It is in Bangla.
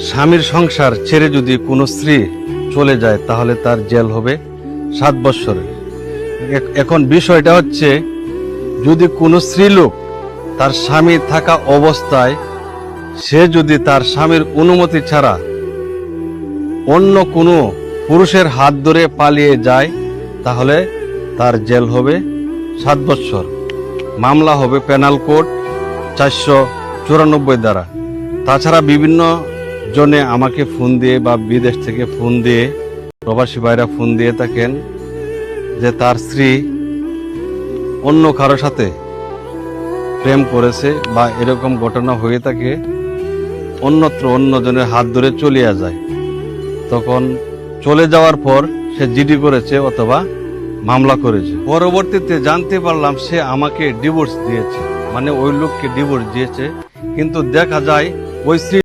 স্বামীর সংসার ছেড়ে যদি কোনো স্ত্রী চলে যায় তাহলে তার জেল হবে 7 বৎসরের। এখন বিষয়টা হচ্ছে, যদি কোনো স্ত্রীলোক তার স্বামী থাকা অবস্থায় সে যদি তার স্বামীর অনুমতি ছাড়া অন্য কোনো পুরুষের হাত ধরে পালিয়ে যায় তাহলে তার জেল হবে 7 বৎসর। মামলা হবে পেনাল কোড 494 দ্বারা। তাছাড়া বিভিন্ন জনে আমাকে ফোন দিয়ে বা বিদেশ থেকে ফোন দিয়ে, প্রবাসী ভাইরা ফোন দিয়ে থাকেন যে তার স্ত্রী অন্য কারো সাথে প্রেম করেছে বা এরকম ঘটনা হয়ে থাকে, অন্যত্র অন্যজনের হাত ধরে চলিয়া যায়। তখন চলে যাওয়ার পর সে জিডি করেছে অথবা মামলা করেছে। পরবর্তীতে জানতে পারলাম সে আমাকে ডিভোর্স দিয়েছে, মানে ওই লোককে ডিভোর্স দিয়েছে। কিন্তু দেখা যায় ওই স্ত্রী